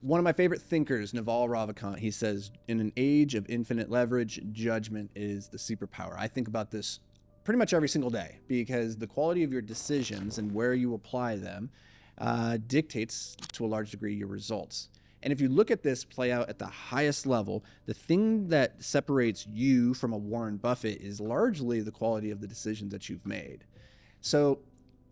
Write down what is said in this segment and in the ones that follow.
One of my favorite thinkers, Naval Ravikant, he says, in an age of infinite leverage, judgment is the superpower. I think about this pretty much every single day because the quality of your decisions and where you apply them dictates to a large degree your results. And if you look at this play out at the highest level, the thing that separates you from a Warren Buffett is largely the quality of the decisions that you've made. So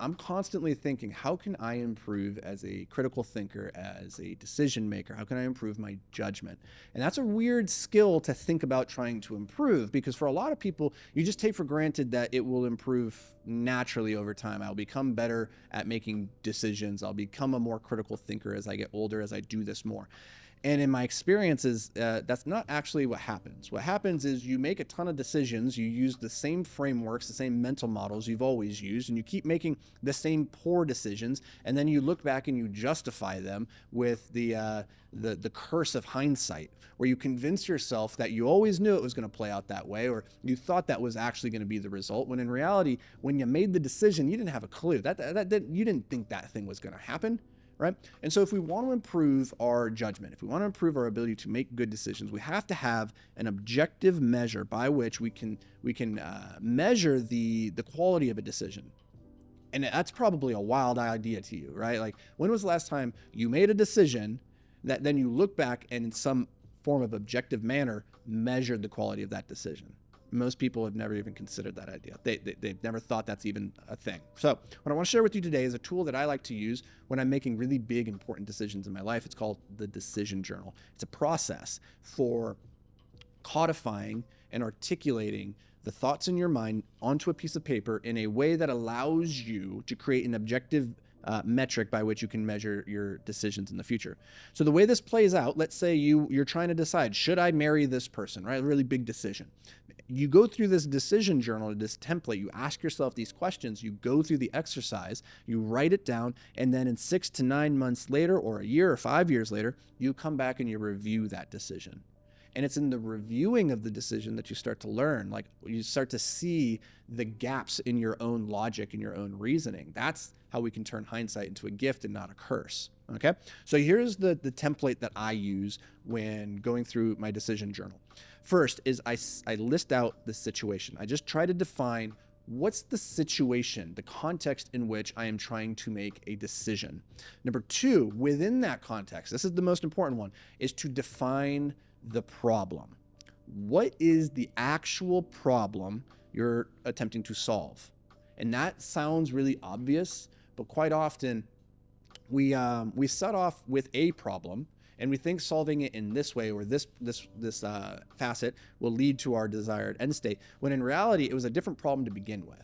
I'm constantly thinking, how can I improve as a critical thinker, as a decision maker? How can I improve my judgment? And that's a weird skill to think about trying to improve, because for a lot of people, you just take for granted that it will improve naturally over time. I'll become better at making decisions. I'll become a more critical thinker as I get older, as I do this more. And in my experiences, that's not actually what happens. What happens is you make a ton of decisions, you use the same frameworks, the same mental models you've always used, and you keep making the same poor decisions, and then you look back and you justify them with the curse of hindsight, where you convince yourself that you always knew it was going to play out that way, or you thought that was actually going to be the result, when in reality, when you made the decision, you didn't have a clue. You didn't think that thing was going to happen. Right? And so if we want to improve our judgment, if we want to improve our ability to make good decisions, we have to have an objective measure by which we can measure the quality of a decision. And that's probably a wild idea to you, right? Like, when was the last time you made a decision that then you look back and in some form of objective manner measured the quality of that decision? Most people have never even considered that idea. They've never thought that's even a thing. So what I want to share with you today is a tool that I like to use when I'm making really big, important decisions in my life. It's called the decision journal. It's a process for codifying and articulating the thoughts in your mind onto a piece of paper in a way that allows you to create an objective metric by which you can measure your decisions in the future. So the way this plays out, let's say you're trying to decide, should I marry this person, right? A really big decision. You go through this decision journal, this template, you ask yourself these questions, you go through the exercise, you write it down, and then in 6 to 9 months later, or a year or 5 years later, you come back and you review that decision. And it's in the reviewing of the decision that you start to learn, like you start to see the gaps in your own logic and your own reasoning. That's how we can turn hindsight into a gift and not a curse. Okay. So here's the template that I use when going through my decision journal. First is I list out the situation. I just try to define what's the situation, the context in which I am trying to make a decision. Number two, within that context, this is the most important one, is to define the problem. What is the actual problem you're attempting to solve? And that sounds really obvious, but quite often we set off with a problem and we think solving it in this way or this facet will lead to our desired end state, when in reality it was a different problem to begin with.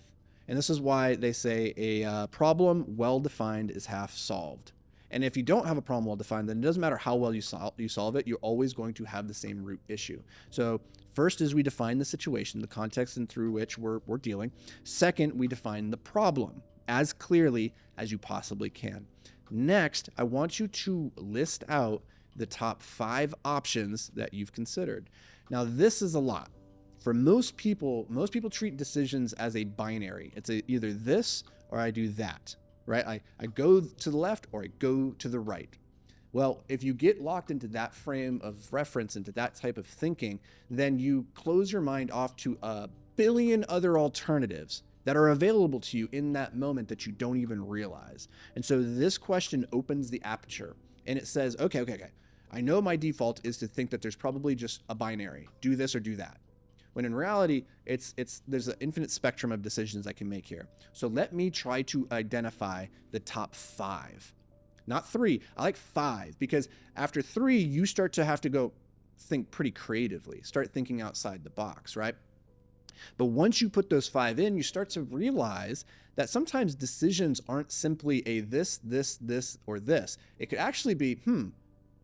And this is why they say a problem well defined is half solved. And if you don't have a problem well defined, then it doesn't matter how well you solve it, you're always going to have the same root issue. So first is we define the situation, the context and through which we're dealing. Second, we define the problem as clearly as you possibly can. Next, I want you to list out the top 5 options that you've considered. Now, this is a lot. For most people treat decisions as a binary. It's either this or I do that, right? I go to the left or I go to the right. Well, if you get locked into that frame of reference, into that type of thinking, then you close your mind off to a billion other alternatives that are available to you in that moment that you don't even realize. And so this question opens the aperture and it says, okay. I know my default is to think that there's probably just a binary, do this or do that. When in reality, there's an infinite spectrum of decisions I can make here. So let me try to identify the top 5. Not 3, I like 5, because after 3, you start to have to go think pretty creatively, start thinking outside the box, right? But once you put those 5 in, you start to realize that sometimes decisions aren't simply a this, or this. It could actually be,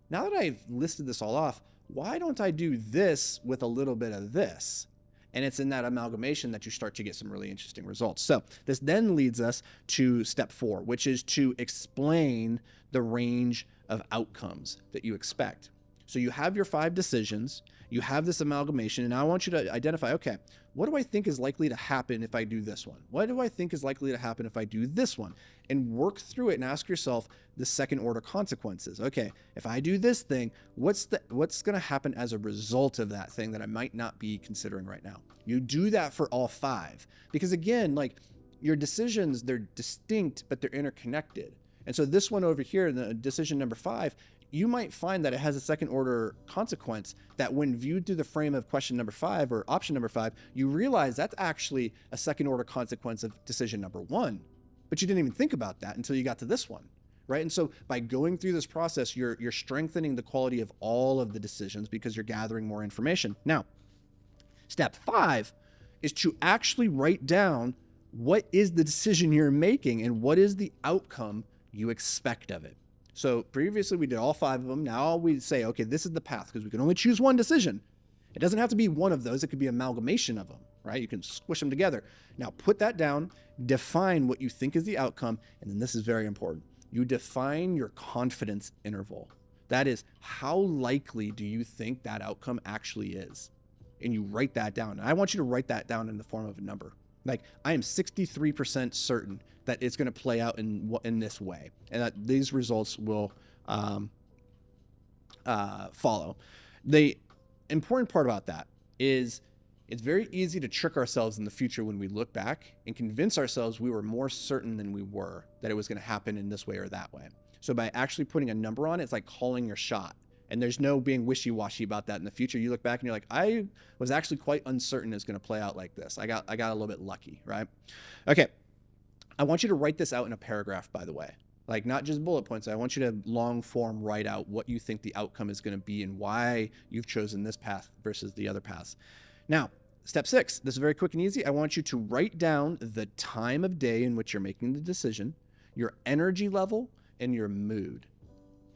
now that I've listed this all off, why don't I do this with a little bit of this? And it's in that amalgamation that you start to get some really interesting results. So this then leads us to step 4, which is to explain the range of outcomes that you expect. So you have your 5 decisions, you have this amalgamation, and now I want you to identify, okay, what do I think is likely to happen if I do this one? What do I think is likely to happen if I do this one? And work through it and ask yourself the second order consequences. Okay, if I do this thing, what's going to happen as a result of that thing that I might not be considering right now? You do that for all 5, because again, like, your decisions, they're distinct, but they're interconnected. And so this one over here, the decision number 5, you might find that it has a second order consequence that when viewed through the frame of question number 5 or option number 5, you realize that's actually a second order consequence of decision number 1. But you didn't even think about that until you got to this one, right? And so by going through this process, you're strengthening the quality of all of the decisions because you're gathering more information. Now, step 5 is to actually write down what is the decision you're making and what is the outcome you expect of it. So previously we did all 5 of them. Now we say, okay, this is the path, because we can only choose one decision. It doesn't have to be one of those. It could be an amalgamation of them, right? You can squish them together. Now put that down, define what you think is the outcome. And then this is very important. You define your confidence interval. That is, how likely do you think that outcome actually is? And you write that down. And I want you to write that down in the form of a number. Like, I am 63% certain that it's going to play out in this way, and that these results will follow. The important part about that is it's very easy to trick ourselves in the future when we look back and convince ourselves we were more certain than we were that it was going to happen in this way or that way. So by actually putting a number on it, it's like calling your shot. And there's no being wishy-washy about that in the future. You look back and you're like, I was actually quite uncertain it's going to play out like this. I got a little bit lucky, right? Okay. I want you to write this out in a paragraph, by the way. Like, not just bullet points. I want you to long form write out what you think the outcome is going to be and why you've chosen this path versus the other paths. Now, step 6, this is very quick and easy. I want you to write down the time of day in which you're making the decision, your energy level, and your mood.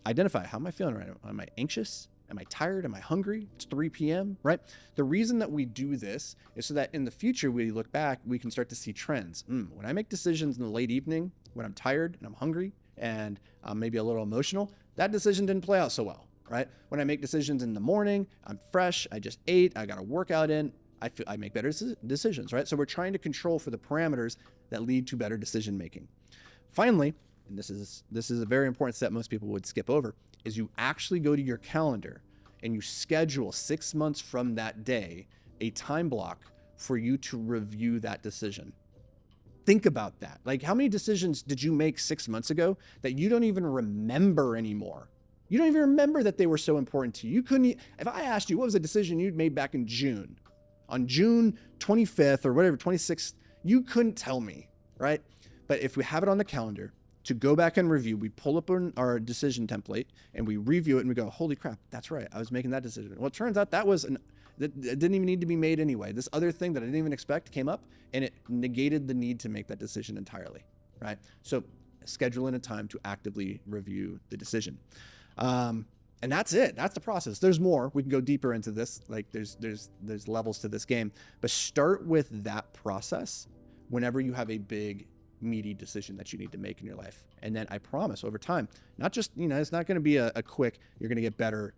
Identify, how am I feeling right now? Am I anxious? Am I tired? Am I hungry? It's 3 p.m., right? The reason that we do this is so that in the future, we look back, we can start to see trends. When I make decisions in the late evening, when I'm tired and I'm hungry and I'm maybe a little emotional, that decision didn't play out so well, right? When I make decisions in the morning, I'm fresh, I just ate, I got a workout in, I make better decisions, right? So we're trying to control for the parameters that lead to better decision making. Finally, and this is a very important step most people would skip over, is you actually go to your calendar and you schedule 6 months from that day a time block for you to review that decision. Think about that. Like, how many decisions did you make 6 months ago that you don't even remember anymore? You don't even remember that they were so important to you. You couldn't, if I asked you what was a decision you'd made back in June, on June 25th or whatever, 26th, you couldn't tell me, right? But if we have it on the calendar, to go back and review, we pull up our decision template and we review it and we go, holy crap, that's right, I was making that decision. Well, it turns out that didn't even need to be made anyway. This other thing that I didn't even expect came up and it negated the need to make that decision entirely, right? So schedule in a time to actively review the decision. And that's it. That's the process. There's more. We can go deeper into this. Like, there's levels to this game, but start with that process whenever you have a big, meaty decision that you need to make in your life. And then I promise over time, not just, it's not going to be a quick, you're going to get better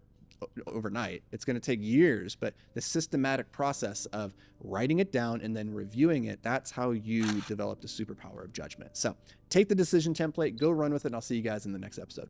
overnight. It's going to take years, but the systematic process of writing it down and then reviewing it, that's how you develop the superpower of judgment. So take the decision template, go run with it, and I'll see you guys in the next episode.